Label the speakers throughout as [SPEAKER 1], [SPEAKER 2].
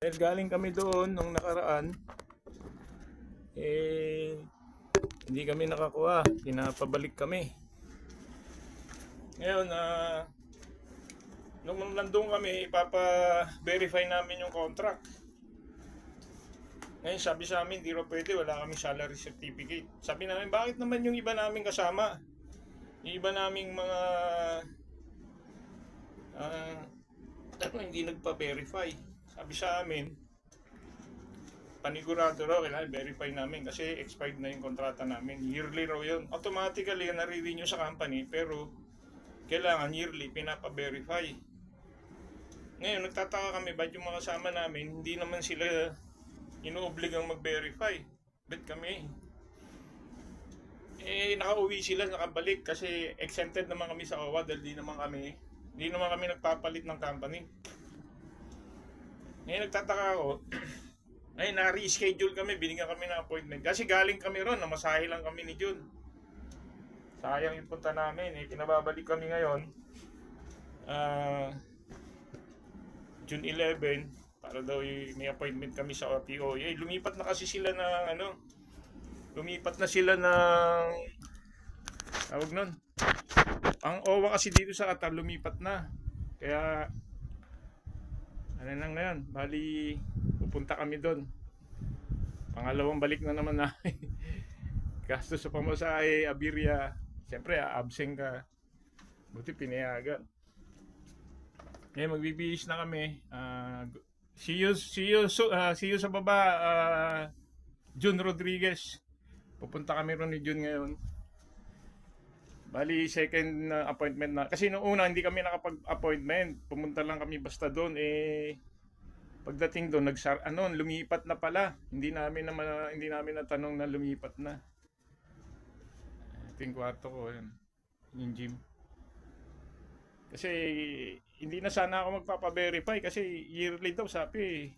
[SPEAKER 1] Dahil galing kami doon nung nakaraan, hindi kami nakakuha. Pinapabalik kami. Ngayon, nung nandun kami, ipapa-verify namin yung contract. Ngayon, sabi sa amin, di raw pwede, wala kami salary certificate. Sabi namin, bakit naman yung iba naming kasama? Yung iba naming mga hindi nagpa-verify. Sabi sa amin, panigurado raw, kailangan verify namin kasi expired na yung kontrata namin. Yearly raw yun. Automatically, nare-renew sa company, pero kailangan yearly, pinapa-verify. Ngayon, nagtataka kami, ba't yung mga kasama namin, hindi naman sila inuobligang mag-verify. Ba't kami? Nakauwi sila, nakabalik kasi exempted naman kami sa OWA dahil di naman kami nagpapalit ng company. Ngayon, nagtataka ako, ay na-reschedule kami, binigyan kami ng appointment. Kasi galing kami ron, namasahe lang kami ni Jun. Sayang yung punta namin, pinababalik kami ngayon. June 11, para daw may appointment kami sa POA. Lumipat na kasi sila ng lumipat na sila ng tawag nun. Ang OWA kasi dito sa Qatar lumipat na. Kaya ano lang ngayon, bali pupunta kami doon. Pangalawang balik na naman namin. Gastos sa pamasahe, abirya. Siyempre, absent ka. Buti pinayagan. Ngayon, magbibihis na kami. See you sa baba, Jun Rodriguez. Pupunta kami ron ni Jun ngayon. Bali, second appointment na. Kasi noong una, hindi kami nakapag-appointment. Pumunta lang kami basta doon. Pagdating doon, lumipat na pala. Hindi namin natanong na lumipat na. Ito yung kwarto ko. Yung gym. Kasi hindi na sana ako magpapa-verify kasi yearly daw sabi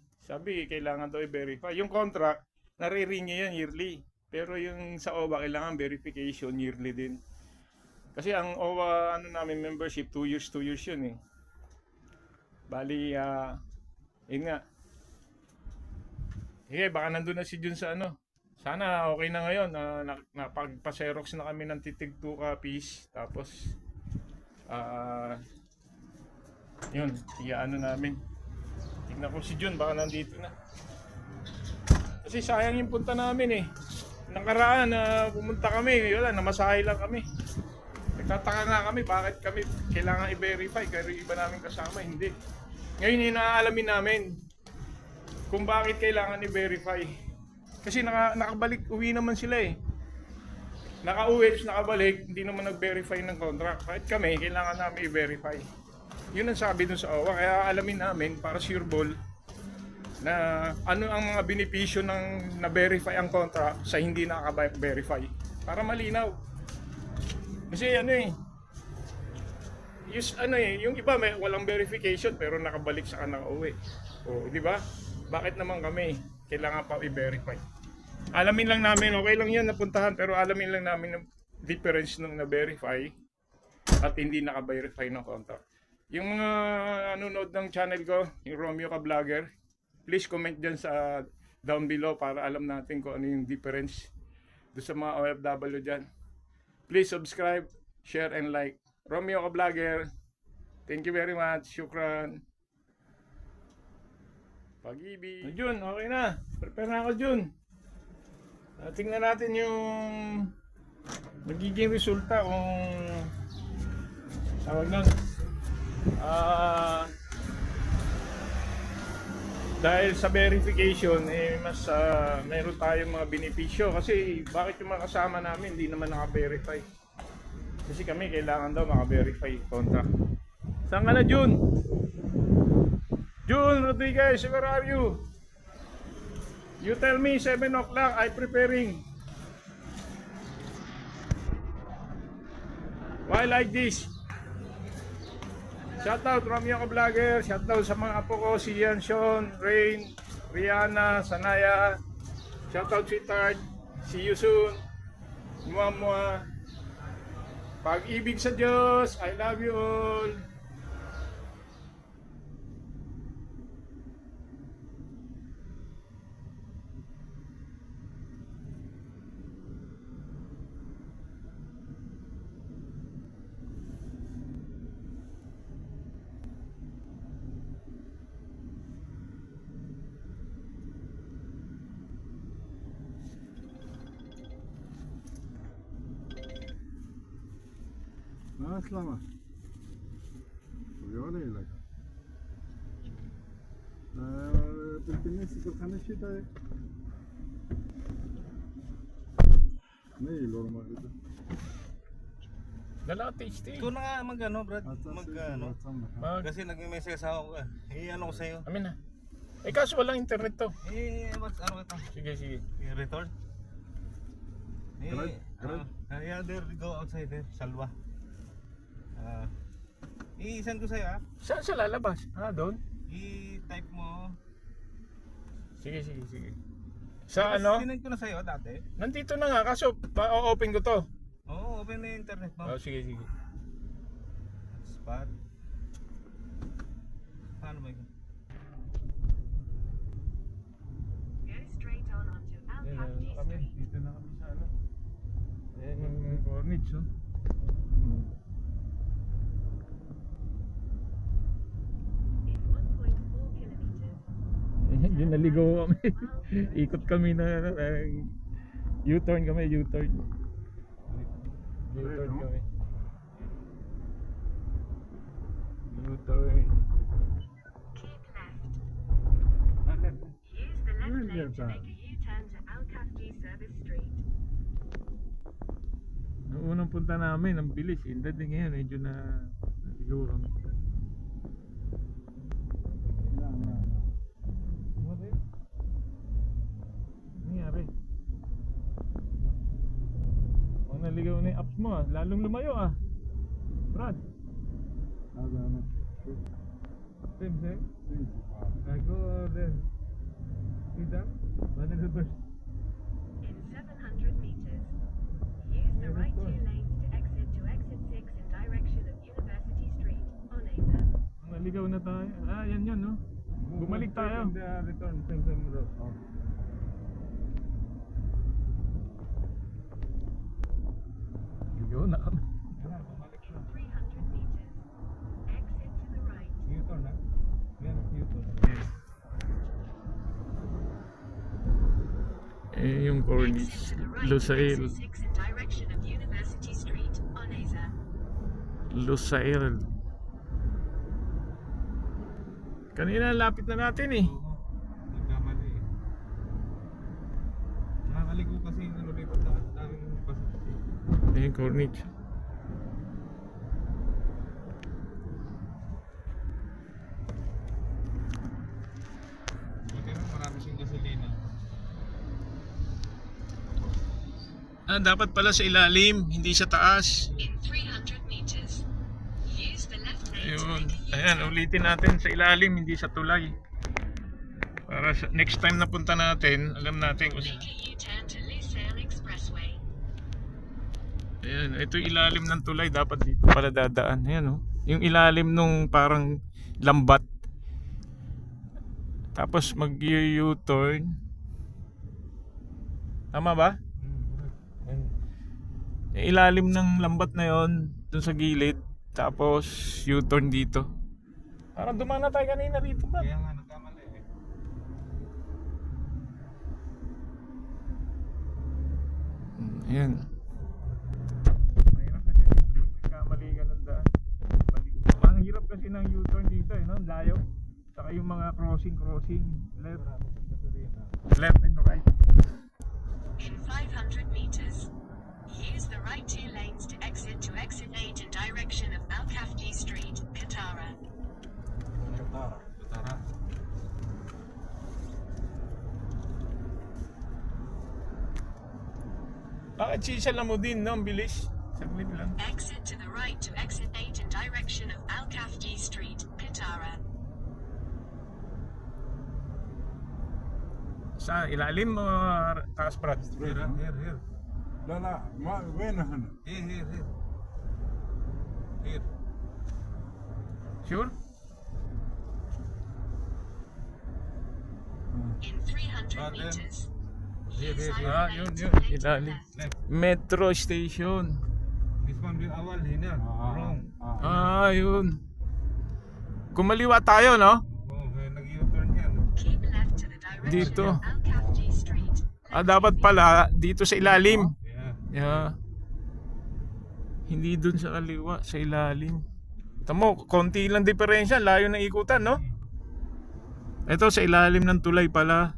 [SPEAKER 1] kailangan daw i-verify. Yung contract, nare-renew yan yearly. Pero yung sa OWA kailangan verification yearly din. Kasi ang OWA namin membership 2 years yun eh. Bali yun nga. Baka nandun na si Jun sa Sana okay na ngayon. Napagpa-xerox na kami ng titig 2 copies. Tapos yun, namin. Tignan ko si Jun, baka nandito na. Kasi sayang yung punta namin eh. Nakaraan pumunta kami, wala, namasahe lang kami. Nagtataka nga kami, bakit kami kailangan i-verify, kaya iba namin kasama, hindi. Ngayon inaalamin namin kung bakit kailangan i-verify. Kasi nakabalik, uwi naman sila eh. Nakauwi, nakabalik, hindi naman nag-verify ng contract. Kahit kami, kailangan namin i-verify. Yun ang sabi dun sa OWA, kaya alamin namin para sureball na ano ang mga benepisyo ng na-verify ang contract sa hindi nakaka-verify. Para malinaw. Kasi yung iba may walang verification pero nakabalik sa nakauwi. O, di ba? Bakit naman kami kailangan pa i-verify? Alamin lang namin, okay lang yan napuntahan, pero alamin lang namin yung difference ng na-verify at hindi naka-verify ng contract. Yung mga nanonood ng channel ko, yung Romeo Ka Vlogger, please comment dyan sa down below para alam natin kung ano yung difference doon sa mga OFW dyan. Please subscribe, share, and like. Romeo Ka Vlogger, thank you very much. Shukran. Pag-ibig. Jun, okay na. Prepare na ako, Jun. Tingnan natin yung magiging resulta kung tawag nun. Dahil sa verification mas meron tayong mga benepisyo kasi bakit yung mga kasama namin hindi naman naka-verify. Kasi kami kailangan daw maka-verify contract. Saan ka na, Jun? Jun Rodriguez, where are you? You tell me 7 o'clock, I'm preparing. Why like this? Shoutout Romeo Ka Vlogger, shoutout sa mga apo ko, si Ian, Sean, Rain, Rihanna, Sanaya. Shoutout sweetheart, see you soon. Mua. Pag-ibig sa Diyos, I love you all.
[SPEAKER 2] Aslama. Gör det ju like. Bildiğiniz kırkanı şey de. Ne normal ito.
[SPEAKER 1] Dala ka tasty.
[SPEAKER 3] Ikaw na nga mag-ano, Brad. Mag-ano.
[SPEAKER 1] Mag,
[SPEAKER 3] Kasi nag-message ako ka. Ano ko sa'yo?
[SPEAKER 1] amin na. Eh kaso walang internet to.
[SPEAKER 3] Ano ito?
[SPEAKER 1] Sige, sige.
[SPEAKER 3] Return?
[SPEAKER 2] Correct, correct.
[SPEAKER 3] Yeah, there go outside there. Salwa. I-send ko sa'yo
[SPEAKER 1] Saan siya lalabas? Doon?
[SPEAKER 3] I-type mo.
[SPEAKER 1] Sige, sige, sige. Sa ano?
[SPEAKER 3] Sinend ko na sa'yo dati.
[SPEAKER 1] Nandito na nga, kaso open ko to.
[SPEAKER 3] Oo, open na yung internet mo.
[SPEAKER 1] Sige, sige.
[SPEAKER 3] Spot. Paano ba yun?
[SPEAKER 4] Go straight on onto Alcafji Street.
[SPEAKER 1] Dito na kami sa ano. Ayan yung cornage, oh.
[SPEAKER 4] In 1.4 kilometers.
[SPEAKER 1] Yun, naligaw kami. Ikot kami na U-turn kami, U-turn. U-turn kami. U-turn.
[SPEAKER 4] Keep left. Use the left lane to make a U-turn to Alcafji Service Street.
[SPEAKER 1] Noong unang punta namin, ang bilis. Hindi din ngayon, medyo na naligaw kami. Nangyari? Ang naligaw na yung apps mo, lalong lumayo Brad.
[SPEAKER 2] Ano?
[SPEAKER 1] Same. I go there. See that? One is reverse.
[SPEAKER 4] In 700 meters, use the right two lanes to exit 6 in direction of University Street, Oneza.
[SPEAKER 1] Naligaw na tayo. Yan yun, no? Bumalik tayo.
[SPEAKER 3] Return, same road.
[SPEAKER 1] Naligaw na kami.
[SPEAKER 4] 300 meters, exit to the right.
[SPEAKER 3] U-turn ha? Yan, U-turn.
[SPEAKER 1] Yung cornice.
[SPEAKER 4] Exit to the right
[SPEAKER 1] Lusail.
[SPEAKER 4] to exit 6 in direction of University Street, Oneza.
[SPEAKER 1] Lusail. Kanina lapit na natin eh.
[SPEAKER 3] Nagkamali eh. Nakakaligo kasi yung ano dito sa daming pasok.
[SPEAKER 1] Yung cornice.
[SPEAKER 3] Buti rin marami siyang gasolina.
[SPEAKER 1] Dapat pala sa ilalim, hindi sa taas.
[SPEAKER 4] In 300 meters, use the left lane to
[SPEAKER 1] Ayun.
[SPEAKER 4] make a U-turn.
[SPEAKER 1] Ayan, ulitin natin sa ilalim, hindi sa tulay. Para sa next time na punta natin, alam natin kung
[SPEAKER 4] Make a U-turn to Lusail Expressway.
[SPEAKER 1] ayan, ito yung ilalim ng tulay, dapat dito pala dadaan. Ayan oh. Yung ilalim nung parang lambat. Tapos mag-U-turn. Tama ba? Yung ilalim ng lambat na yon dun sa gilid. Tapos U-turn dito. Parang dumaan na tayo kanina rito ba?
[SPEAKER 3] Kaya nga nagkamali eh.
[SPEAKER 1] Ayan. Mahirap kasi dito pag nagkamali ka ng daan. Ang hirap kasi ng U-turn dito no? Layo. Saka yung mga crossing. Left and right.
[SPEAKER 4] In 500 meters, use the right two lanes to exit 8 in direction of Alcafji Street, Katara.
[SPEAKER 3] Tara.
[SPEAKER 1] Bakit sisala mo din no? Ang bilis. Saglit lang.
[SPEAKER 4] Exit to the right to exit 8 in direction of Alcafji Street, Katara.
[SPEAKER 1] Sa ilalim mo taas Brad.
[SPEAKER 3] Here.
[SPEAKER 2] لا ما وين هنا؟
[SPEAKER 3] Here.
[SPEAKER 1] Sure?
[SPEAKER 4] In 300 meters, use
[SPEAKER 1] Yun.
[SPEAKER 4] left
[SPEAKER 1] Ilalim.
[SPEAKER 3] Left.
[SPEAKER 1] Metro station.
[SPEAKER 3] This one yung awal, hina. Wrong.
[SPEAKER 1] Yun. Kumaliwa tayo, no?
[SPEAKER 3] Oh, kaya nag-U-turn yan.
[SPEAKER 4] keep left to the direction
[SPEAKER 1] Dito.
[SPEAKER 4] of Alcafji Street.
[SPEAKER 1] Dapat pala dito sa ilalim.
[SPEAKER 3] Yeah.
[SPEAKER 1] Yeah. Hindi dun sa kaliwa, sa ilalim. Tamo, konti lang diferensya, layo ng ikutan, no? Ito sa ilalim ng tulay pala.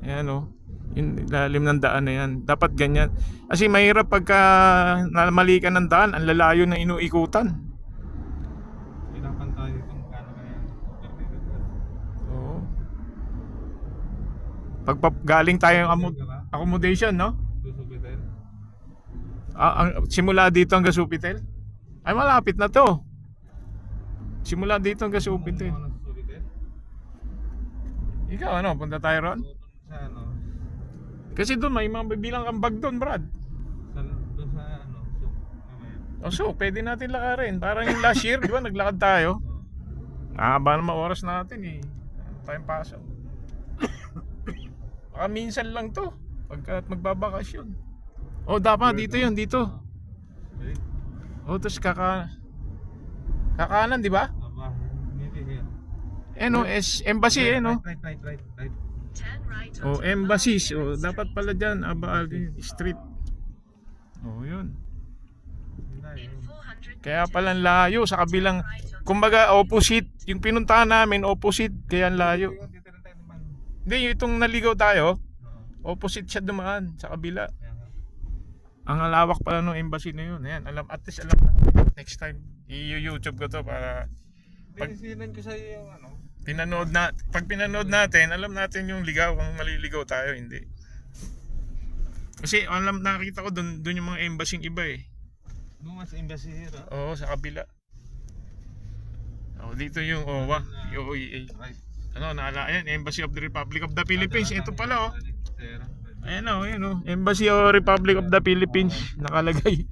[SPEAKER 1] Ayan, oh. Yung ilalim ng daan na yan. Dapat ganyan. Kasi mahirap pagka mali ka ng daan, ang lalayo ng inuikutan.
[SPEAKER 3] Hirapan tayo kung kano kaya.
[SPEAKER 1] Oo. Galing tayong accommodation, no?
[SPEAKER 3] Susubitin.
[SPEAKER 1] Simula dito hanggang Supitel? Ay, malapit na to. Simula dito hanggang Supitel.
[SPEAKER 3] Ano susubitin?
[SPEAKER 1] Ikaw, ano? Punta tayo ron?
[SPEAKER 3] Sa ano?
[SPEAKER 1] Kasi doon may mga bibilang kang bag doon, Brad.
[SPEAKER 3] Doon sa ano? Mamaya.
[SPEAKER 1] O so, pwede natin lakarin. Parang yung last year, di ba? Naglakad tayo. Haba naman oras natin eh. Tayong pasok. Baka minsan lang to. Pagka magbabakasyon. O, dapat dito yun, dito.
[SPEAKER 3] Okay.
[SPEAKER 1] O, tapos kakanan, di ba?
[SPEAKER 3] Aba, hindi here.
[SPEAKER 1] Eh no, embassy eh no.
[SPEAKER 3] Right.
[SPEAKER 4] Turn right
[SPEAKER 1] O,
[SPEAKER 4] onto
[SPEAKER 1] embassies.
[SPEAKER 4] Abba
[SPEAKER 1] O, dapat pala dyan, Abba Alvin Street. O, yun.
[SPEAKER 4] In 400
[SPEAKER 1] Kaya
[SPEAKER 4] meters,
[SPEAKER 1] palang layo sa kabilang, kumbaga opposite. Yung pinuntahan namin, opposite. Kaya ang layo.
[SPEAKER 3] Dito rin tayo naman.
[SPEAKER 1] Hindi, yung itong naligaw tayo,
[SPEAKER 3] Oo.
[SPEAKER 1] opposite siya dumaan sa kabila.
[SPEAKER 3] Kaya nga.
[SPEAKER 1] Ang lawak pala ng embassy na yun. Ayan, at least alam na. Next time, i-YouTube ko to para
[SPEAKER 3] Tinisinan ko sa iyo yung ano.
[SPEAKER 1] pag pinanood natin, alam natin yung ligaw, kung maliligaw tayo, hindi. Kasi nakita ko doon yung mga embassy iba eh.
[SPEAKER 3] Doon mas embassy here.
[SPEAKER 1] Oo, sa kabila. Oh, dito yung OWA, yung OEA.
[SPEAKER 3] Right.
[SPEAKER 1] Ano, ayan, Embassy of the Republic of the Philippines. Ito pala oh.
[SPEAKER 3] Sir.
[SPEAKER 1] Ayan oh, Embassy of Republic of the Philippines nakalagay.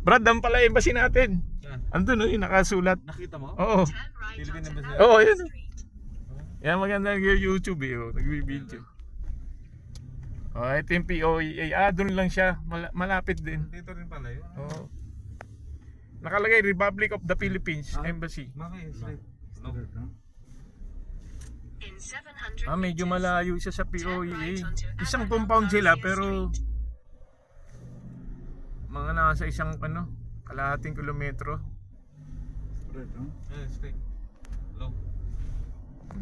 [SPEAKER 1] Brad, dan pala embassy natin.
[SPEAKER 3] Yan.
[SPEAKER 1] Andun oh, yung nakasulat.
[SPEAKER 3] Nakita mo?
[SPEAKER 1] Oo.
[SPEAKER 4] turn right
[SPEAKER 3] Philippine
[SPEAKER 4] onto
[SPEAKER 3] Embassy.
[SPEAKER 4] Abba
[SPEAKER 1] Oo, yan.
[SPEAKER 4] Street.
[SPEAKER 1] Yan maganda yung YouTube eh, oh. Nagbi-video. Oh, ito yung POEA. Doon lang siya. Malapit din.
[SPEAKER 3] Dito rin pala yun.
[SPEAKER 1] Oo. Nakalagay Republic of the Philippines Embassy.
[SPEAKER 3] Maki, straight. No.
[SPEAKER 4] In 700
[SPEAKER 1] Medyo
[SPEAKER 4] meters,
[SPEAKER 1] malayo siya sa POEA. Isang compound sila pero mga nasa isang kalahating kilometro.
[SPEAKER 2] Straight, huh?
[SPEAKER 3] Yeah, straight. Low.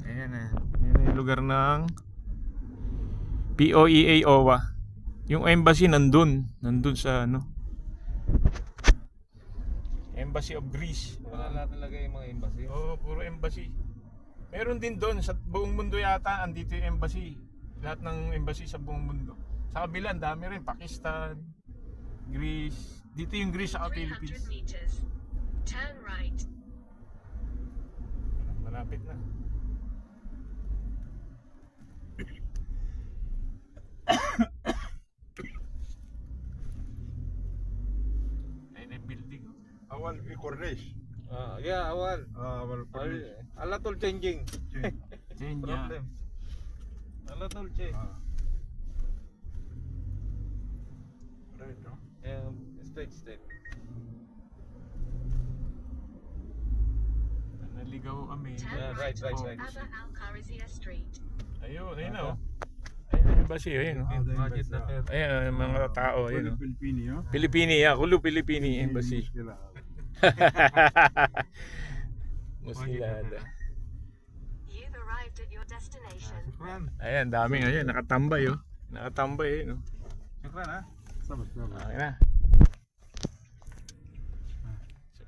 [SPEAKER 1] Ayan na. Yan yung lugar ng POEA OWA. Yung embassy nandun sa Embassy of Greece.
[SPEAKER 3] Wala lahat talaga yung mga embassy.
[SPEAKER 1] Oo, puro embassy. Meron din doon sa buong mundo yata, andito yung embassy. Lahat ng embassy sa buong mundo. Sa kabila, ang dami rin. Pakistan, Greece. Dito yung Greece sa
[SPEAKER 4] 300
[SPEAKER 1] Philippines.
[SPEAKER 4] meters. Turn right.
[SPEAKER 1] Malapit na. Ayun yung building.
[SPEAKER 2] أول في كورنيش
[SPEAKER 3] Yeah, awal.
[SPEAKER 2] أول كورنيش
[SPEAKER 3] A lot of changing.
[SPEAKER 1] Kenya.
[SPEAKER 3] Problem. A lot of change.
[SPEAKER 2] Straight, huh?
[SPEAKER 3] Straight.
[SPEAKER 1] Naligaw kami.
[SPEAKER 4] Turn
[SPEAKER 3] Yeah,
[SPEAKER 4] right
[SPEAKER 3] right.
[SPEAKER 4] onto Abba Al-Kharizia Street.
[SPEAKER 1] Ayun, ayun o. Ayun yung embassy, ayun o.
[SPEAKER 3] Budget na pero.
[SPEAKER 1] Ayun, yung mga tao, ayun o.
[SPEAKER 2] Filipini, huh?
[SPEAKER 1] Pilipini, Kulu Pilipini Embassy.
[SPEAKER 2] مشكلة.
[SPEAKER 1] Musilada.
[SPEAKER 4] You've arrived at your destination.
[SPEAKER 3] Shukran.
[SPEAKER 1] Ayan, daming ayun, nakatambay o. Nakatambay ayun o.
[SPEAKER 3] Shukran ha.
[SPEAKER 2] صبر صبر.
[SPEAKER 1] Okay na.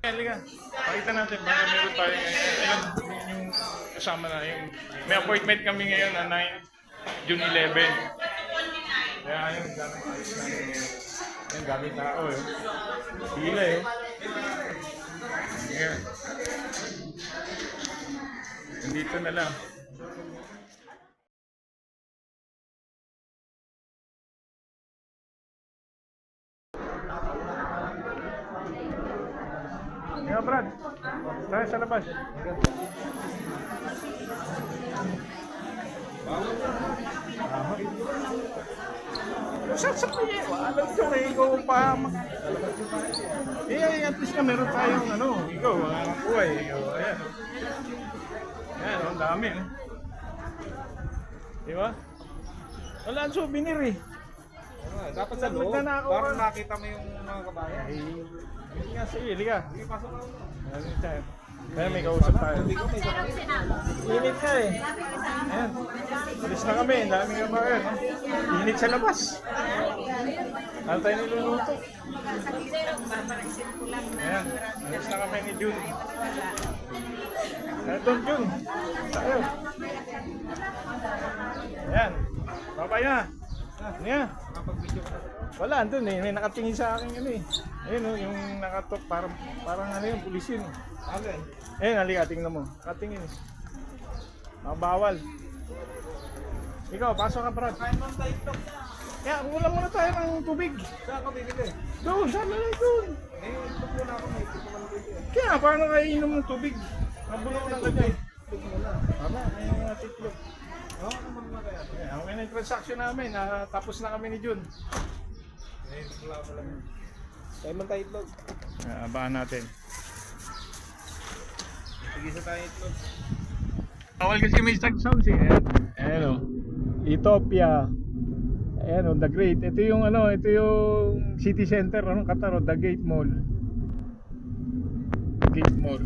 [SPEAKER 1] Halika, pakita natin baka meron tayo ngayon. Yung kasama na yung may appointment kami ngayon na 9 June 11. Kaya ayun, daming ayos namin ngayon. Ayun, daming tao eh. Pila eh. Ayan. Nandito na lang. Yeah, Brad. Tayo sa labas. Sa kuya, alam ko na ikaw pa. At least na meron tayong ikaw, buhay. Ayan. Ayan, ang dami. Di ba? Wala ang souvenir eh.
[SPEAKER 3] Dapat sa loob.
[SPEAKER 1] Nagnanakaw
[SPEAKER 3] Para
[SPEAKER 1] ka.
[SPEAKER 3] nakita mo yung mga kabayan.
[SPEAKER 1] Ay, liga, sige, liga.
[SPEAKER 3] Sige, pasok ako.
[SPEAKER 1] Kaya may kausap tayo. Init ka eh. Ayan. Alis na kami. Ang daming kabayan. No? Init sa labas. Ano tayo niluluto? Ayan. Alis na kami ni Jun. Eto Jun. Tayo. Ayan. Babay na. Ano yan?
[SPEAKER 3] Kapag-video ka.
[SPEAKER 1] Wala, andun eh. May nakatingin sa akin ano eh. Ayun oh, yung nakatok. Parang ano yun, pulis yun.
[SPEAKER 3] Alin?
[SPEAKER 1] Ayun, halika, tingnan mo. Nakatingin eh. Bawal. Ikaw, pasok ka, Brad.
[SPEAKER 3] Kain mo tayo ito.
[SPEAKER 1] Kaya, ulam muna tayo ng tubig.
[SPEAKER 3] Saan ka bibili?
[SPEAKER 1] Doon, saan na doon?
[SPEAKER 3] Eh, ito muna ako. May ito ko bibili.
[SPEAKER 1] Kaya, paano kayo inom ng tubig? Nabulok ng ganyan.
[SPEAKER 3] Ito muna.
[SPEAKER 1] Tama, may mga titlog.
[SPEAKER 3] Oo, ano muna kaya?
[SPEAKER 1] Ayan, okay na yung transaction namin. Tapos na kami ni Jun.
[SPEAKER 3] Eh, wala pa lang. Kain mo tayo itlog.
[SPEAKER 1] Abangan natin.
[SPEAKER 3] Sige sa tayo itlog.
[SPEAKER 1] Bawal kasi may sounds eh. Ayan o. Ethiopia. Ayan o, The Great. Ito yung city center, Qatar, The Gate Mall. Gate Mall.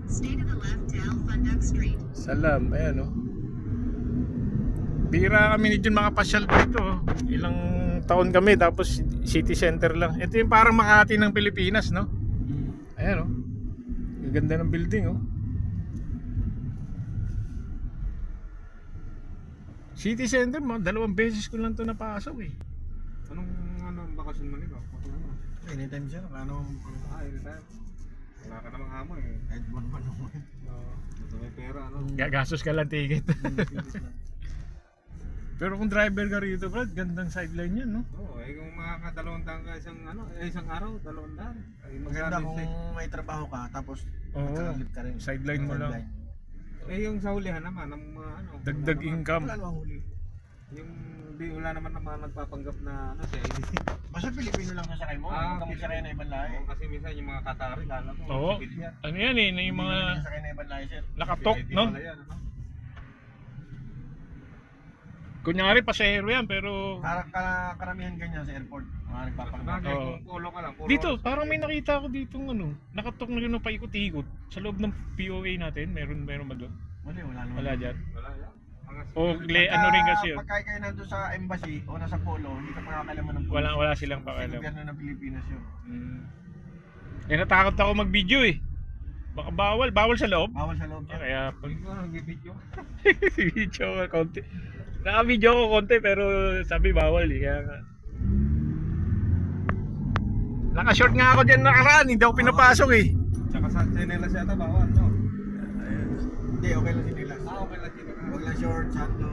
[SPEAKER 4] Stay to the left to Al Fundak Street.
[SPEAKER 1] Salam, ayan o. Bira kami ni Jun makapasyal dito. Ilang taon kami tapos city center lang. Ito yung parang Makati ng Pilipinas, no? Ayan o. Ang ganda ng building o. City center mo, 2 beses ko lang to napasok eh.
[SPEAKER 3] Anong bakasyon mo nito?
[SPEAKER 2] Anytime sir, ano?
[SPEAKER 3] Anytime. Wala ka namang amo eh.
[SPEAKER 2] Kahit man naman.
[SPEAKER 3] Oo. Ito may pera, ano?
[SPEAKER 1] Gagastos ka lang ticket. Pero kung driver ka rito, Brad, gandang sideline yan, no?
[SPEAKER 3] Oo, eh kung makakadalawang taon ka isang araw, 200. Ay,
[SPEAKER 2] Maganda
[SPEAKER 3] magkano
[SPEAKER 2] kung
[SPEAKER 3] yung
[SPEAKER 2] may trabaho ka, tapos
[SPEAKER 1] Oo.
[SPEAKER 2] magkakalip ka rin.
[SPEAKER 1] Sideline mo lang.
[SPEAKER 3] eh yung sa hulihan naman ng mga ano.
[SPEAKER 1] Dagdag
[SPEAKER 3] wala naman.
[SPEAKER 1] income.
[SPEAKER 2] Wala namang huli.
[SPEAKER 3] Yung wala naman naman nagpapanggap na ano sa ID.
[SPEAKER 2] Basta Pilipino lang sasakay mo,
[SPEAKER 3] Ah,
[SPEAKER 2] huwag kang magsakay na ibang lahi.
[SPEAKER 3] Oo, kasi minsan yung mga Qatari, kala mo,
[SPEAKER 1] Oo.
[SPEAKER 3] civilian.
[SPEAKER 1] Ano yan eh, yung mga
[SPEAKER 2] Hindi sasakay na ibang lahi sir.
[SPEAKER 1] nakatok,
[SPEAKER 3] ID
[SPEAKER 1] no?
[SPEAKER 3] pala yan, ano?
[SPEAKER 1] Kunyari pasahero yan, pero
[SPEAKER 2] Karamihan ganyan sa airport. Mga nagpapanggap.
[SPEAKER 3] Bagay,
[SPEAKER 1] Oo.
[SPEAKER 3] kung polo ka lang, puro.
[SPEAKER 1] dito, parang may nakita ako dito nakatok na yun paikot-ikot. Sa loob ng POA natin, meron ba doon?
[SPEAKER 2] Wala naman.
[SPEAKER 1] Wala dyan.
[SPEAKER 3] Wala yan. Mga
[SPEAKER 1] O ano rin kasi yun.
[SPEAKER 2] Pagka kayo nandun sa embassy o nasa polo, hindi ka makakalaman ng police.
[SPEAKER 1] Wala silang
[SPEAKER 2] Kasi
[SPEAKER 1] pakialam.
[SPEAKER 2] gobyerno ng Pilipinas yun.
[SPEAKER 1] Eh natakot ako mag-video eh. Baka bawal sa loob.
[SPEAKER 2] Bawal sa loob sir.
[SPEAKER 1] Kaya
[SPEAKER 3] Pag mo nag-video.
[SPEAKER 1] video ko konti. Naka-video ko konti pero sabi bawal eh. Kaya nga. Naka-short nga ako dyan nakaraan, hindi ako pinapasok eh.
[SPEAKER 3] Tsaka sa chinelas yata bawal, no?
[SPEAKER 2] Hindi, okay lang si Nilas.
[SPEAKER 3] Okay lang chinelas.
[SPEAKER 2] Huwag lang short, sando.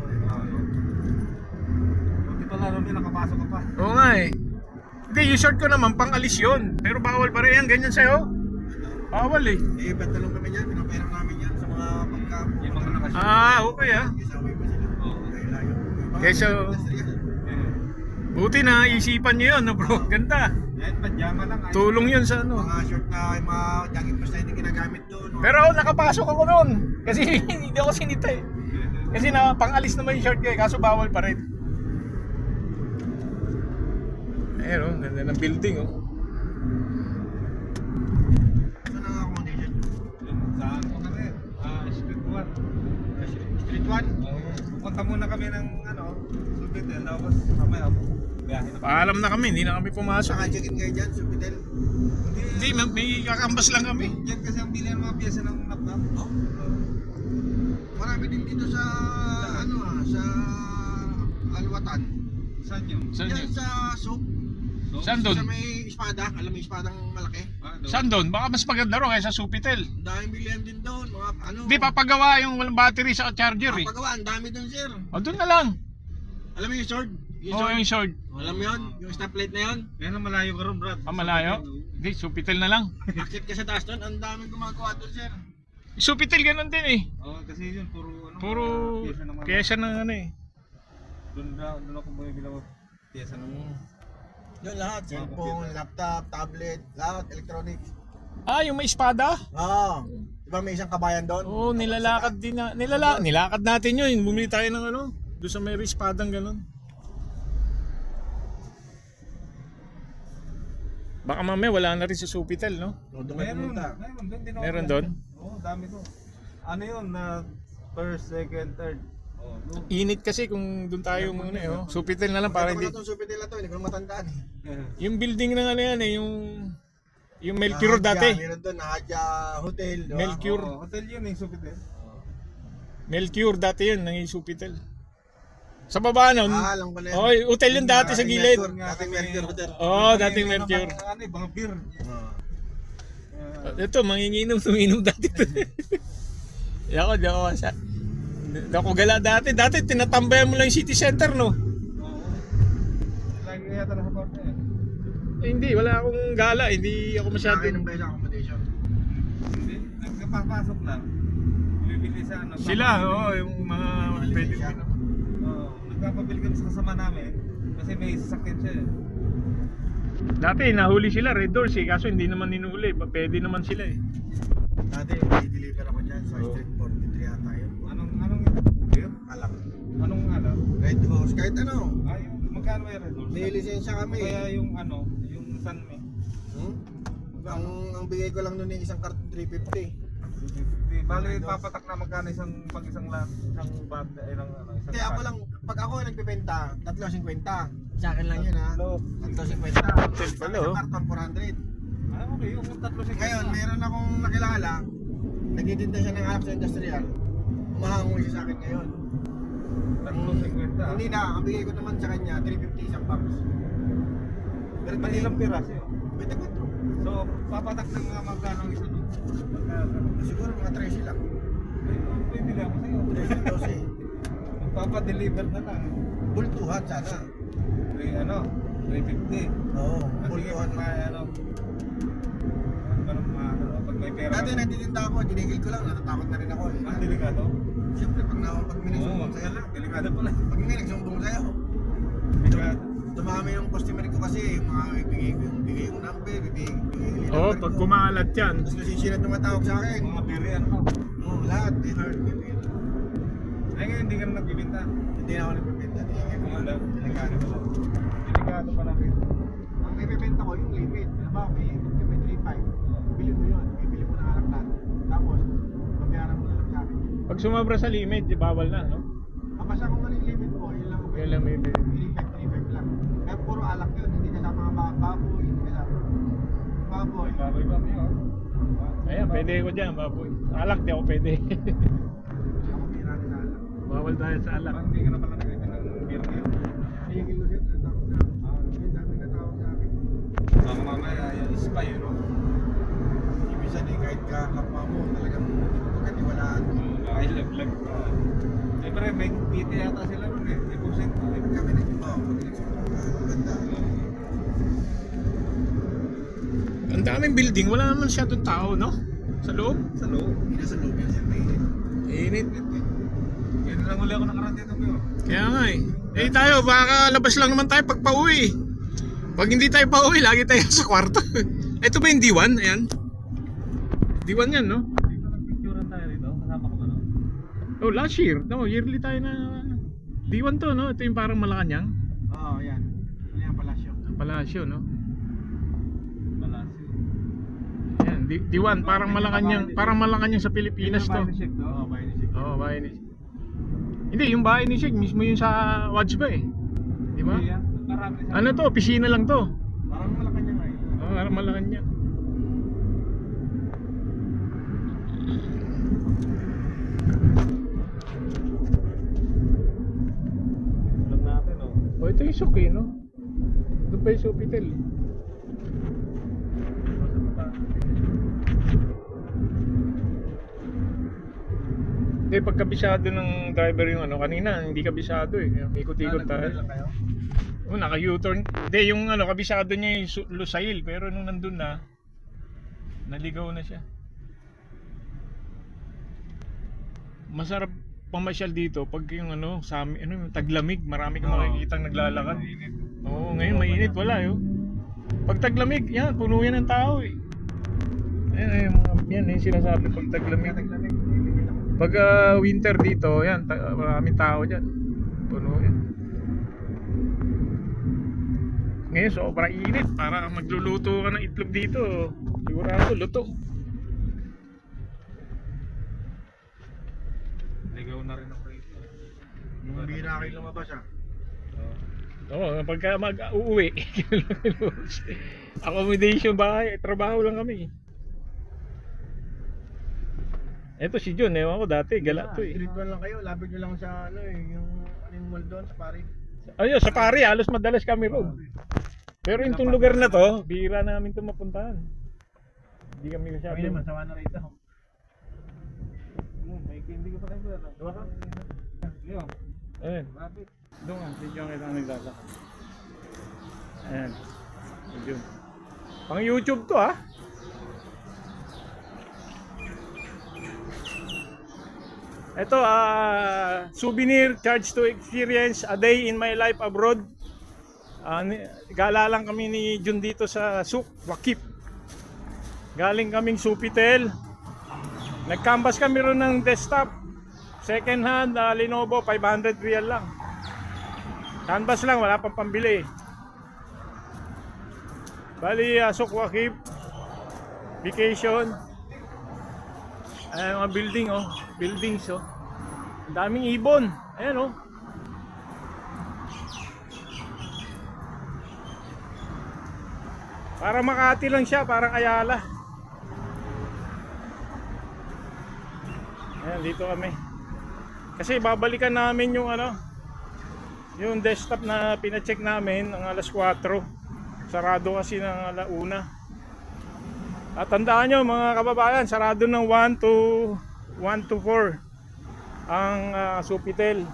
[SPEAKER 3] Buti pala rin nakapasok ka pa.
[SPEAKER 1] Oo nga eh. Hindi, yung short ko naman pang alis yun. Pero bawal pa rin yan, ganyan sa'yo. Bawal eh.
[SPEAKER 2] Eh, pantalong kami yan, pinapera namin yan sa mga pagka...
[SPEAKER 3] Yung mga nakashoot.
[SPEAKER 1] Okay ah.
[SPEAKER 2] Isaway pa sila.
[SPEAKER 3] Oo.
[SPEAKER 2] Dahil layo.
[SPEAKER 1] Kaysa- Buti na, isipan nyo yun, no bro. Ganda.
[SPEAKER 3] Eh, pajama lang. ayos.
[SPEAKER 1] Tulong yun sa ano.
[SPEAKER 2] Mga short na, yung mga jogging boots na hindi ginagamit doon.
[SPEAKER 1] Pero nakapasok ako noon. Kasi hindi ako sinita eh. Kasi na pang-alis naman yung short ko eh, kaso bawal pa rin. Ayun oh, ganda ng building oh.
[SPEAKER 2] Saan ang accommodation?
[SPEAKER 3] Saan ko kami? Street 1.
[SPEAKER 2] Street 1?
[SPEAKER 3] Pupunta muna kami ng Subitel, tapos mamaya biyahe na.
[SPEAKER 1] Paalam na kami, hindi na kami pumasok.
[SPEAKER 2] Saka check-in kayo dyan, Subitel.
[SPEAKER 1] Hindi, may kakambas lang kami.
[SPEAKER 3] Yan kasi ang bilhin ng mga piyesa ng napnap.
[SPEAKER 2] Oh? Marami din dito sa, sa Alwatan.
[SPEAKER 3] Saan yun?
[SPEAKER 1] Saan
[SPEAKER 2] Yan
[SPEAKER 1] yun?
[SPEAKER 2] sa soup.
[SPEAKER 1] Saan doon?
[SPEAKER 2] Sa may espada, alam mo yung espadang malaki?
[SPEAKER 1] Saan doon? Baka mas maganda ro kaysa Supitel.
[SPEAKER 2] Ang daming bilihan din doon, mga
[SPEAKER 1] Hindi, papagawa yung walang battery sa charger eh.
[SPEAKER 2] Papagawa, ang dami doon sir.
[SPEAKER 1] O doon na lang.
[SPEAKER 2] Alam mo yung sword? Yung
[SPEAKER 1] Oo,
[SPEAKER 2] sword?
[SPEAKER 1] yung short.
[SPEAKER 2] Alam mo yun? Yung stoplight na yun?
[SPEAKER 3] Yan ang malayo ka ron, Brad.
[SPEAKER 1] Malayo? Hindi, Supitel na lang.
[SPEAKER 2] Akit ka sa taas doon, ang daming gumagawa doon sir.
[SPEAKER 1] Supitel ganun din eh.
[SPEAKER 3] Oo, kasi yun,
[SPEAKER 1] Puro pyesa ng ano eh.
[SPEAKER 3] Doon ako bumibili ng pyesa ng...
[SPEAKER 2] Yun lahat, cellphone, laptop, tablet, lahat, electronics.
[SPEAKER 1] Yung may espada?
[SPEAKER 2] Oo. Diba may isang kabayan doon?
[SPEAKER 1] Oo, nilalakad din na. Nilakad natin yun. Bumili tayo ng doon sa may espadang ganun. Baka mamaya wala na rin sa Sofitel, no?
[SPEAKER 2] O, doon kayo pumunta.
[SPEAKER 3] Meron din ako.
[SPEAKER 1] Meron doon?
[SPEAKER 3] Oo, dami to. Ano yun na first, second, third. Oh, no.
[SPEAKER 1] Init kasi kung doon tayo muna eh. Oh. Sofitel na lang para
[SPEAKER 2] Para
[SPEAKER 1] hindi.
[SPEAKER 2] itong Sofitel na to, hindi ko na matandaan eh.
[SPEAKER 1] Yung building na ano yan eh, yung Melchior dati.
[SPEAKER 2] Meron doon, Nahadya Hotel. Diba?
[SPEAKER 1] Melchior.
[SPEAKER 3] Oo, hotel yun yung Sofitel.
[SPEAKER 1] Melchior dati yun, nang Sofitel. Sa baba nun.
[SPEAKER 2] Alam ko na yan.
[SPEAKER 1] Oh, hotel yun dati sa gilid.
[SPEAKER 2] Dating Mercury Hotel.
[SPEAKER 1] Oh, dating Melchior.
[SPEAKER 3] Ano eh, mga beer.
[SPEAKER 2] Oo.
[SPEAKER 1] Ito, tuminom dati to. Ako, di ako sa... Di ako gala dati. Dati, tinatambayan mo lang yung city center, no?
[SPEAKER 3] Oo. Lagi na yata nasa park eh.
[SPEAKER 1] Hindi, wala akong gala. Hindi ako masyado.
[SPEAKER 2] Akin ang best accommodation.
[SPEAKER 3] Hindi, nagkapapasok lang. Bibili sa ano.
[SPEAKER 1] Sila, oo, yung mga pwede.
[SPEAKER 3] Oo, nagpapabili kami sa kasama namin. Kasi may sasakyan siya eh.
[SPEAKER 1] Dati, nahuli sila, Red Doors eh. Kaso hindi naman ninuli. Pwede naman sila eh.
[SPEAKER 2] Dati, may deliver ako dyan sa Street 43 yata yun.
[SPEAKER 3] Anong beer?
[SPEAKER 2] Alak.
[SPEAKER 3] Anong ano?
[SPEAKER 2] Red Horse, kahit ano.
[SPEAKER 3] Ay, magkano may Red Horse?
[SPEAKER 2] May lisensya kami.
[SPEAKER 3] Kaya yung ano, yung San Me.
[SPEAKER 2] Hmm? Ang bigay ko lang nun yung isang karton 350.
[SPEAKER 3] Di bali papatak na magkano pag isang bag ay ng ano, isang.
[SPEAKER 2] Hindi, ako lang, pag ako nagbebenta, 350. Sa akin lang yun ha. 350.
[SPEAKER 1] Pala, oh.
[SPEAKER 2] Isang karton 400.
[SPEAKER 3] Ah, okay, yung tatlo sa
[SPEAKER 2] Ngayon, meron akong nakilala, nagtitinda siya ng alak sa industrial. Umahangol siya sa akin ngayon.
[SPEAKER 3] tatlo 50.
[SPEAKER 2] Hindi na, ang bigay ko naman sa kanya, 350 isang box. Pero
[SPEAKER 3] Manilang piraso yun.
[SPEAKER 2] 24.
[SPEAKER 3] So, papatak ng mga magkano ang isa doon? Magkano?
[SPEAKER 2] Siguro mga 13 lang.
[SPEAKER 3] Ay, bibili ako sa'yo.
[SPEAKER 2] 13, 12.
[SPEAKER 3] Magpapadeliver na lang.
[SPEAKER 2] Bultuhan sana.
[SPEAKER 3] Ay, ano, 350.
[SPEAKER 2] Oo,
[SPEAKER 3] Kasi
[SPEAKER 2] bultuhan.
[SPEAKER 3] pag may ano, parang pag may pera.
[SPEAKER 2] Dati nagtitinda ako, dinigil ko lang, natatakot na rin ako.
[SPEAKER 3] Ang delikado?
[SPEAKER 2] Siyempre, pag may
[SPEAKER 3] Oo,
[SPEAKER 2] nagsumbong sa'yo,
[SPEAKER 3] delikado pala.
[SPEAKER 2] pag may nagsumbong sa'yo,
[SPEAKER 3] Delikado.
[SPEAKER 2] dumami yung customer ko kasi, yung mga bigay yung number, bigay yung
[SPEAKER 1] Oo,
[SPEAKER 2] number
[SPEAKER 1] pag
[SPEAKER 2] ko.
[SPEAKER 1] kumalat yan.
[SPEAKER 2] Tapos nasisinat tumatawag sa akin.
[SPEAKER 3] Mga birian mo.
[SPEAKER 2] Oo, lahat, they heard me.
[SPEAKER 3] Ay, ngayon hindi ka na nagbibinta.
[SPEAKER 2] Hindi na ako nagbibenta, tingin ko
[SPEAKER 3] Wala.
[SPEAKER 2] lang. Delikado pala.
[SPEAKER 3] Delikado pala rin.
[SPEAKER 2] Ang ibibenta ko yung limit. Alam ba, may 3.5. Bili mo yun, bibili mo ng alak lahat. Tapos, babayaran mo na lang sa akin.
[SPEAKER 1] Pag sumabra sa limit, di bawal na, no?
[SPEAKER 2] Basta kung ano yung limit mo, yun lang.
[SPEAKER 1] Yun lang may
[SPEAKER 2] 3.5 lang. Kaya puro alak yun, hindi kasama mga baboy, hindi kasama. Baboy.
[SPEAKER 3] Baboy ba mo yun?
[SPEAKER 1] Ayan, pwede ko dyan, baboy. Alak, di ako pwede.
[SPEAKER 2] Hindi ako bira nila alak.
[SPEAKER 1] Bawal tayo sa alak.
[SPEAKER 3] Parang hindi ka na pala nagkita ng beer ngayon.
[SPEAKER 2] Tingin ko dito, natawag sa akin. Yung dami natawag sa akin.
[SPEAKER 3] Baka mamaya yung spy yun, no?
[SPEAKER 2] Ibig kahit kakapwa mo, talagang hindi mo pagkatiwalaan.
[SPEAKER 3] Nakailag-lag pa. Siyempre, may PT yata sila ron eh. Ibusin ko.
[SPEAKER 2] Kami nagsumbong, pag nagsumbong ka, maganda.
[SPEAKER 1] Ang daming building, wala naman masyadong tao, no? Sa loob.
[SPEAKER 3] Sa loob.
[SPEAKER 2] Hindi na sa loob yan, sir, mainit.
[SPEAKER 1] Init.
[SPEAKER 3] Yan lang uli ako nakaraan dito, Pio.
[SPEAKER 1] Kaya nga eh. Eh tayo, baka labas lang naman tayo pag pauwi. Pag hindi tayo pauwi, lagi tayo sa kwarto. Ito ba yung D1? Ayan. D1 yan, no?
[SPEAKER 3] Dito nagpicturean tayo dito. Kasama ko ba, no?
[SPEAKER 1] Oh, last year. No, yearly tayo na... D1 to, no? Ito yung parang Malacanang.
[SPEAKER 2] Oo, yan. Yan ang palasyo.
[SPEAKER 1] Ang palasyo, no?
[SPEAKER 3] Balasyo.
[SPEAKER 1] Ayan, D1, parang Malacanang sa Pilipinas to.
[SPEAKER 2] Oo, mainit siya.
[SPEAKER 1] Oo, bahay ni... Hindi, yung bahay ni Sheikh, mismo yung sa Watch ba eh. Di ba?
[SPEAKER 3] Marami sa...
[SPEAKER 1] Ano to? Opisina lang to.
[SPEAKER 2] Parang Malacanang nga eh.
[SPEAKER 1] Oo, parang Malacanang.
[SPEAKER 3] Alam natin, no?
[SPEAKER 1] O, ito yung Suki, no? Doon pa yung Sofitel. Hindi, pagkabisado ng driver yung ano, kanina, hindi kabisado eh. Ikot-ikot tayo. Oh, naka-U-turn. Hindi, yung ano, kabisado niya yung Lusail, pero nung nandun na, naligaw na siya. Masarap pamasyal dito pag yung ano, sa amin, ano, yung taglamig, marami kang makikitang naglalakad. Oo, ngayon mainit, wala yun. Pag taglamig, yan, puno yan ng tao eh. Yan yung sinasabi pag taglamig. Pag winter dito, yan, maraming tao dyan. Puno yan. Ngayon sobrang init, para magluluto ka ng itlog dito, sigurado luto.
[SPEAKER 3] Ligaw na rin ako rito.
[SPEAKER 2] Yung bihira kayo lumabas ah.
[SPEAKER 1] Oo, pagka mag-uuwi, accommodation bahay, trabaho lang kami. Eto si John, ewan ko dati, gala to eh.
[SPEAKER 2] Street one lang kayo, lapit nyo lang sa ano eh, yung mall doon sa Paris.
[SPEAKER 1] Ayun, sa Pari, halos madalas kami roon. Pero itong lugar na to, bihira namin ito mapuntahan. Hindi kami masyado.
[SPEAKER 2] Kami naman, sawa na rito. Hindi ko pa kayo pala. Diba ka? Leo,
[SPEAKER 1] Ayun,
[SPEAKER 2] lapit.
[SPEAKER 1] doon nga, hindi ko kita naglalakad. Ayan, yun. Pang YouTube to ah. Ito, souvenir charge to experience a day in my life abroad. Gala lang kami ni Jun dito sa Souk Waqif. Galing kaming Sofitel. Nag-canvas kami ron ng desktop. Second hand, Lenovo, 500 real lang. Canvas lang, wala pang pambili. Bali, Souk Waqif. Vacation. Ayan mga building oh, buildings oh. Ang daming ibon. Ayan oh. Para Makati lang siya, parang Ayala. Ayan, dito kami. Kasi babalikan namin yung ano, yung desktop na pina-check namin ng alas 4. Sarado kasi ng alauna. At tandaan nyo mga kababayan, sarado ng 1 to 4 ang Sofitel.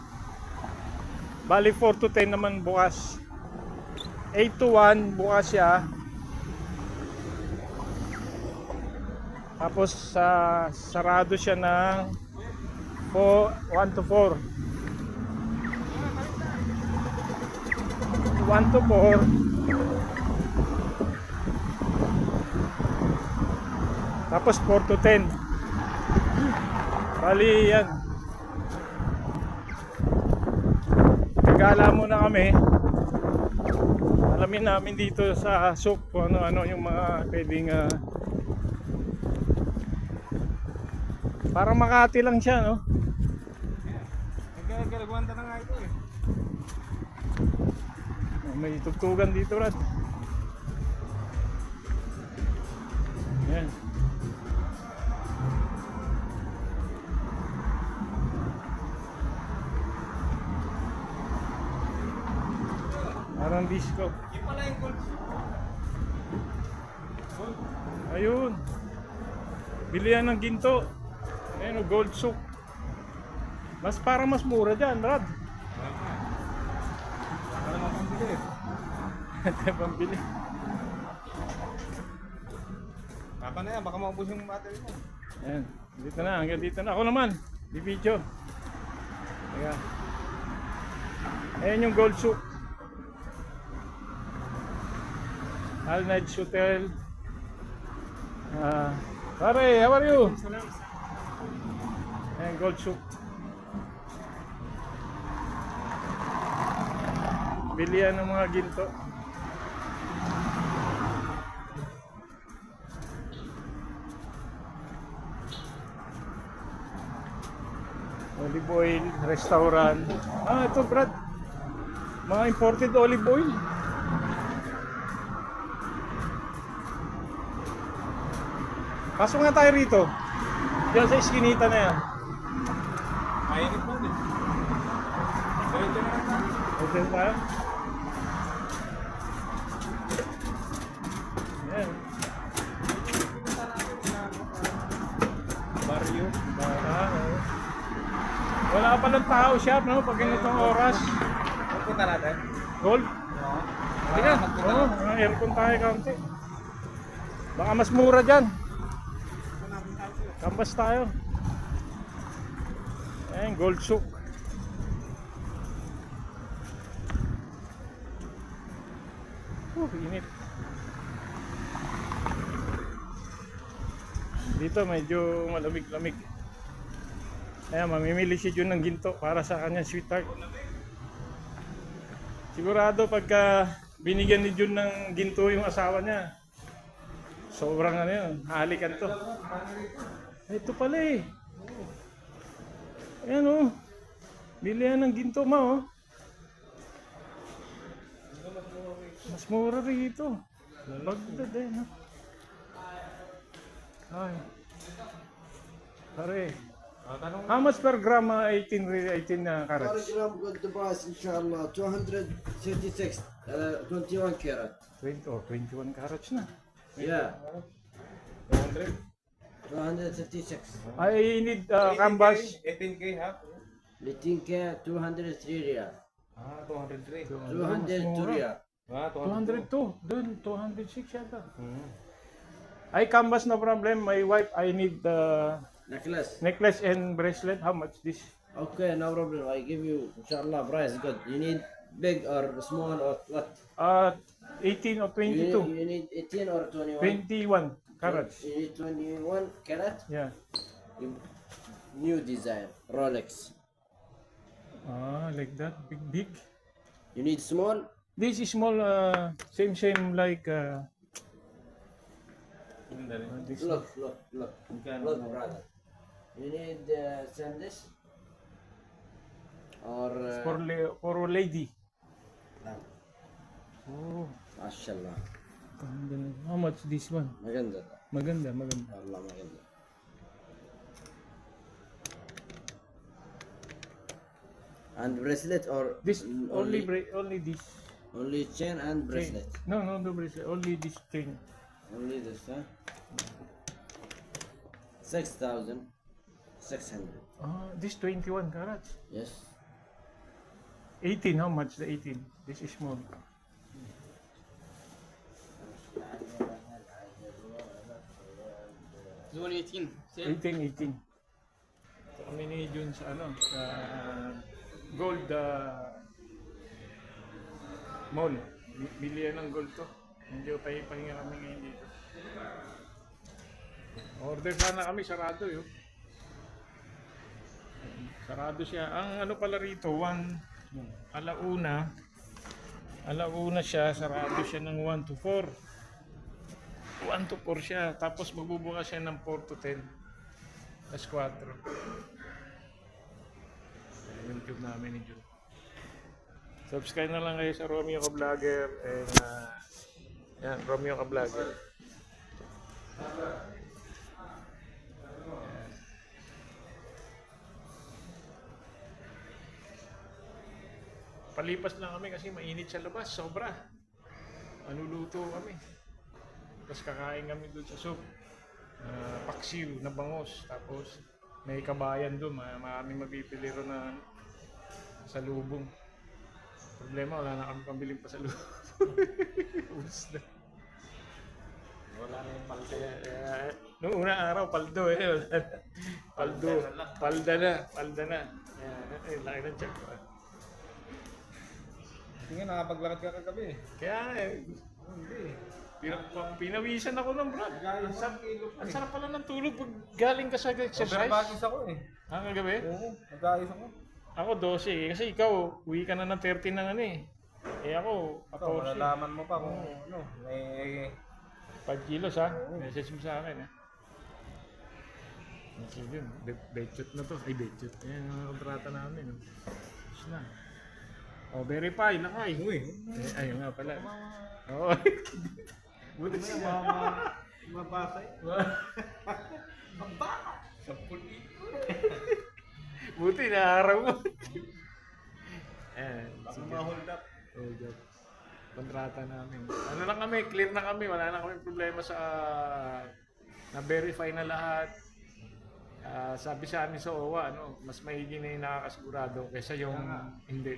[SPEAKER 1] Bali 4 to 10 naman bukas. 8 to 1 bukas siya. Tapos sarado siya ng 1 to 4. 1 to 4. Tapos 4 to 10. Bali yan. Gala muna kami. Alamin namin dito sa Souk kung ano-ano yung mga pwedeng parang Makati lang siya, no?
[SPEAKER 3] Nagkalagwanta na nga ito eh.
[SPEAKER 1] May tugtugan dito, Rad. Yan. Parang disco.
[SPEAKER 3] Yung pala yung gold.
[SPEAKER 1] Ayun. Bilihan ng ginto. Ayun, gold souk. Parang mas mura dyan, Rad.
[SPEAKER 3] Para mapambili eh.
[SPEAKER 1] Ito pambili.
[SPEAKER 3] Kaka na yan, baka maubos yung battery mo.
[SPEAKER 1] Ayan, dito na, hanggang dito na. Ako naman, di video. Ayan. Ayan yung gold souk. Al Najd Hotel. Pare, how are you? Ayan, gold souk. Bilihan ng mga ginto. Olive oil, restaurant. Ito Brad. Mga imported olive oil. Pasok nga tayo rito. Diyan sa iskinita na yan.
[SPEAKER 3] Mainit mo din. Dito na lang.
[SPEAKER 1] Hotel tayo. Yan. Barrio. Wala pa lang tao shop, no? Pag ganitong oras.
[SPEAKER 3] Punta natin.
[SPEAKER 1] Gold. Hindi na. Oo, aircon tayo kaunti. Baka mas mura dyan. Kambas tayo. Ayan, gold souk. Init. Dito medyo malamig-lamig. Ayan, mamimili si Jun ng ginto para sa kanyang sweetheart. Sigurado pagka binigyan ni Jun ng ginto yung asawa niya. Sobrang ano yun, halikan to. Ito pala eh. Ayan oh. Bilihan ng ginto ma oh. Mas mura rito. Bagdad eh no. Ay. Pare. How much per gram 18 na
[SPEAKER 5] Per
[SPEAKER 1] carats?
[SPEAKER 5] gram good the price inshallah 236 21 karat.
[SPEAKER 1] 20 or 21 carats na.
[SPEAKER 5] Yeah,
[SPEAKER 1] 200.
[SPEAKER 5] 236.
[SPEAKER 1] I need canvas.
[SPEAKER 3] 18K ha?
[SPEAKER 5] 18K 203 riyal.
[SPEAKER 3] Ah, 203.
[SPEAKER 5] 202 riyal.
[SPEAKER 3] Ah,
[SPEAKER 1] 202. Doon, 206 yata. Ay, canvas no problem. My wife, I need
[SPEAKER 5] Necklace.
[SPEAKER 1] necklace and bracelet. How much this?
[SPEAKER 5] Okay, no problem. I give you inshallah price good. You need big or small or what?
[SPEAKER 1] 18 or
[SPEAKER 5] You
[SPEAKER 1] 22?
[SPEAKER 5] need 18 or 21?
[SPEAKER 1] 21 carats.
[SPEAKER 5] You need 21 karat.
[SPEAKER 1] Yeah.
[SPEAKER 5] New design. Rolex.
[SPEAKER 1] Like that. Big, big.
[SPEAKER 5] You need small.
[SPEAKER 1] This is small, same like this.
[SPEAKER 5] Look. Look, brother. You need sandals or
[SPEAKER 1] For a lady. Oh,
[SPEAKER 5] mashallah.
[SPEAKER 1] ganda na. How much this one?
[SPEAKER 5] Maganda.
[SPEAKER 1] Maganda.
[SPEAKER 5] Allah maganda. And bracelet or
[SPEAKER 1] This only this.
[SPEAKER 5] only chain and
[SPEAKER 1] Chain.
[SPEAKER 5] bracelet.
[SPEAKER 1] No bracelet. Only this chain.
[SPEAKER 5] Only this, huh? 6,600.
[SPEAKER 1] This 21 carats.
[SPEAKER 5] Yes.
[SPEAKER 1] 18. How much? The 18. This is small.
[SPEAKER 6] Zone 18.
[SPEAKER 1] 18. So, kami ni Jun sa sa gold mall. Bilihan ng gold to. Medyo pahinga kami ngayon dito. Order sana kami, sarado yun. Sarado siya. Ang ano pala rito, alauna siya, sarado siya ng 1 to 4. 1 to 4 siya, tapos magbubukas siya ng 4 to 10. Tapos 4. Yung YouTube namin ni Jun. Subscribe na lang kayo sa Romeo Ka Vlogger and yan, Romeo Ka Vlogger. Palipas lang kami kasi mainit sa labas, sobra. Manuluto kami. Tapos kakain kami doon sa soup. Paksiw na bangos. Tapos may kabayan doon. Maraming mabibili ron na sa lubong. Problema, wala na kami pambiling pa sa lubong. Ubus na. Wala na yung paldo. Noong unang araw, paldo eh. Palda na. Ayan, laki ng check.
[SPEAKER 3] Tingnan, nakapaglakad ka kagabi eh.
[SPEAKER 1] Kaya hindi. Pinawisan ako ng brad. Ang sarap pala ng tulog pag galing ka sa exercise.
[SPEAKER 3] Overbagis ako eh.
[SPEAKER 1] Kagabi?
[SPEAKER 3] Oo, nag-ayos ako.
[SPEAKER 1] Ako 12 eh. Kasi ikaw, uwi ka na ng 13 ng ano eh. Ako,
[SPEAKER 3] Ito,
[SPEAKER 1] 14.
[SPEAKER 3] malalaman mo pa kung ano, may
[SPEAKER 1] 5 kilos ha. Message mo sa akin ha. Sige yun. Betchot na to. Ay, betchot. Ayan ang kontrata namin. Tapos na. Verify. Lakay. Uy. Ayun nga pala. Oo. Buti siya.
[SPEAKER 2] Mabasa eh.
[SPEAKER 1] Buti na araw mo. Sige.
[SPEAKER 2] Ma-hold up.
[SPEAKER 1] Hold up. Kontrata namin. Ano lang kami, clear na kami. Wala na kami problema sa na-verify na lahat. Sabi sa amin sa OWA, mas maigi na yung nakakasigurado kaysa yung hindi.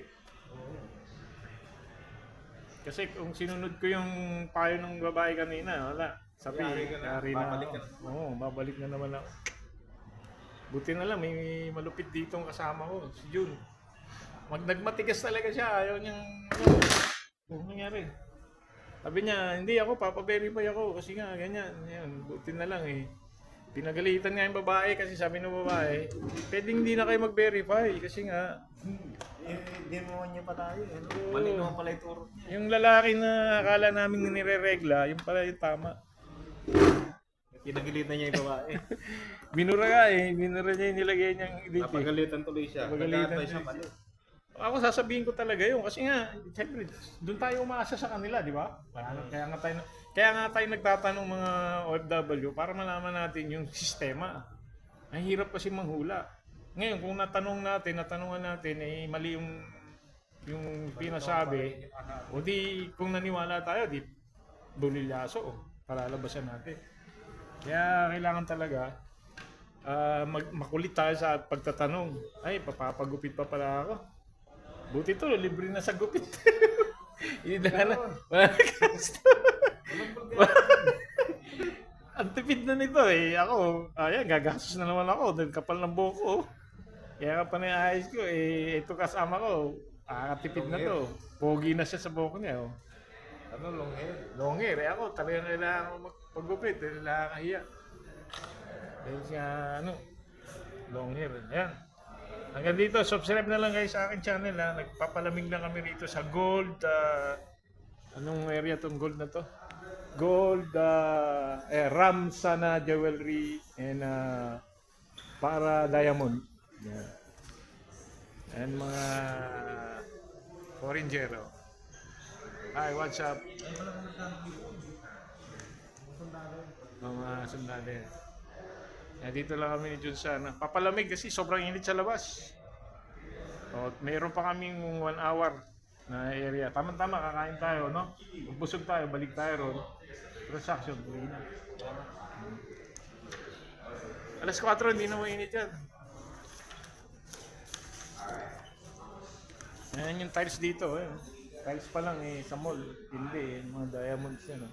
[SPEAKER 1] Kasi kung sinunod ko yung payo ng babae kanina, wala. Sabi, yari na
[SPEAKER 3] babalik
[SPEAKER 1] ako.
[SPEAKER 3] ka na.
[SPEAKER 1] Oo, babalik na naman ako. Buti na lang, may malupit ditong kasama ko, si Jun. Nagmatigas talaga siya, ayaw niyang, nangyari. Sabi niya, hindi ako, papaverify ako, kasi nga, ganyan. Yan, buti na lang eh. Pinagalitan nga yung babae kasi sabi ng babae, pwedeng hindi na kayo mag-verify kasi nga,
[SPEAKER 3] Hindi mo niya pa tayo. Mali naman pala yung turo niya.
[SPEAKER 1] Yung lalaki na akala namin nireregla, yung pala yung tama.
[SPEAKER 3] Kinagilitan niya yung babae.
[SPEAKER 1] Binura nga eh, binura niya yung nilagay niyang edit eh.
[SPEAKER 3] Napagalitan tuloy siya.
[SPEAKER 1] Napagalitan
[SPEAKER 3] Nag-aantay siya
[SPEAKER 1] tuloy
[SPEAKER 3] mali.
[SPEAKER 1] Ako sasabihin ko talaga yun kasi nga, siyempre, doon tayo umaasa sa kanila, di ba? Kaya nga tayo nagtatanong mga OFW para malaman natin yung sistema. Ang hirap kasi manghula. Ngayon, kung natanungan natin, eh mali yung pinasabi, o di kung naniwala tayo, di bulilyaso, palalabasan natin. Kaya kailangan talaga makulit tayo sa pagtatanong. Ay, papapagupit pa pala ako. Buti to, libre na sa gupit. Hindi na. Wala gasto. Ang tipid na nito eh. Ako, ayan, gagastos na naman ako. Dahil kapal ng buhok ko. Kaya ka pa na yung ayos ko eh. Ito kasama ko. Tipid na to. Pogi na siya sa buhok niya. Oh.
[SPEAKER 3] Ano, long hair?
[SPEAKER 1] Long hair. Eh ako, talagang kailangan ko magpagupit. Dahil nakakahiya. Dahil siya, long hair. Ayan. Hanggang dito, subscribe na lang guys sa akin channel ha. Nagpapalamig na kami rito sa Gold. Anong area tong Gold na to? Gold, Ramsana Jewelry and para Diamond. Yan. And mga Forinjero. Hi, what's up? Mga sundalo. Dito lang kami ni Junsan. Papalamig kasi sobrang init sa labas. O, mayroon pa kaming 1 hour na area. Tama-tama, kakain tayo, no? Kung busog tayo, balik tayo ron. Transaction, tuloy na. Alas 4, hindi na mainit yan. Ayan yung tiles dito. Eh. Tiles pa lang eh, sa mall. Hindi, mga diamonds yan.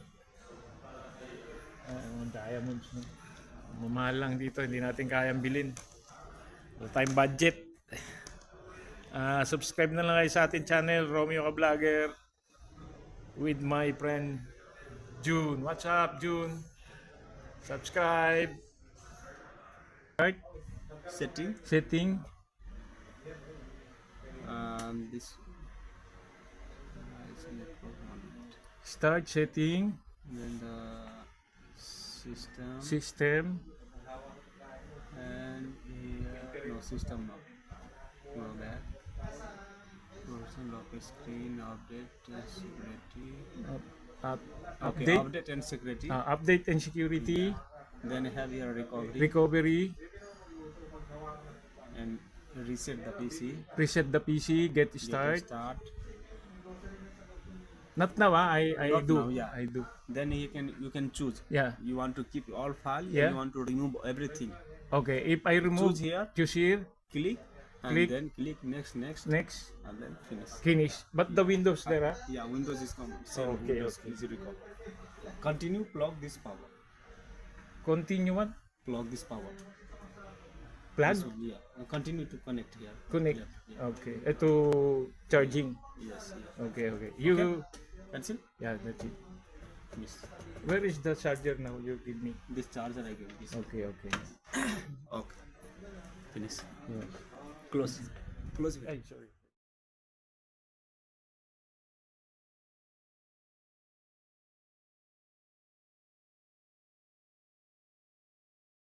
[SPEAKER 1] Mga diamonds. No? Mamahal lang dito, hindi natin kayang bilhin. Wala tayong budget. Subscribe na lang kayo sa ating channel, Romeo Ka Vlogger, with my friend June. What's up, June? Subscribe. Right? Setting.
[SPEAKER 6] This is network mode.
[SPEAKER 1] Start setting.
[SPEAKER 6] Then the
[SPEAKER 1] System.
[SPEAKER 6] and here no system now. Go back. Version lock screen update and security. Okay,
[SPEAKER 1] Update.
[SPEAKER 6] update and security.
[SPEAKER 1] Update and security.
[SPEAKER 6] Then have your recovery
[SPEAKER 1] Recovery.
[SPEAKER 6] and reset the PC.
[SPEAKER 1] Reset the PC. Get
[SPEAKER 6] Get
[SPEAKER 1] start.
[SPEAKER 6] start.
[SPEAKER 1] Not now, I
[SPEAKER 6] Not
[SPEAKER 1] do.
[SPEAKER 6] now, yeah.
[SPEAKER 1] I do.
[SPEAKER 6] Then you can choose.
[SPEAKER 1] Yeah.
[SPEAKER 6] You want to keep all file.
[SPEAKER 1] Yeah.
[SPEAKER 6] You want to remove everything.
[SPEAKER 1] Okay. If I remove,
[SPEAKER 6] Choose here.
[SPEAKER 1] Click.
[SPEAKER 6] And
[SPEAKER 1] Click.
[SPEAKER 6] then click next,
[SPEAKER 1] Next.
[SPEAKER 6] and then finish.
[SPEAKER 1] Finish. But the Windows there, huh?
[SPEAKER 6] Yeah, Windows is same.
[SPEAKER 1] Okay,
[SPEAKER 6] Windows
[SPEAKER 1] okay.
[SPEAKER 6] easy recover. Continue, plug this power.
[SPEAKER 1] Continue what?
[SPEAKER 6] Plug this power.
[SPEAKER 1] Plug?
[SPEAKER 6] This one, yeah. Continue to connect here.
[SPEAKER 1] Connect.
[SPEAKER 6] Yeah.
[SPEAKER 1] Okay. Ito charging.
[SPEAKER 6] Yes.
[SPEAKER 1] Okay. You.
[SPEAKER 6] Pencil?
[SPEAKER 1] Yeah, that's it.
[SPEAKER 6] Yes.
[SPEAKER 1] Where is the charger now? You give me.
[SPEAKER 6] This charger I give this.
[SPEAKER 1] Okay.
[SPEAKER 6] Okay. Finish.
[SPEAKER 1] Yeah.
[SPEAKER 6] Close. Close it.
[SPEAKER 1] Ay, sorry.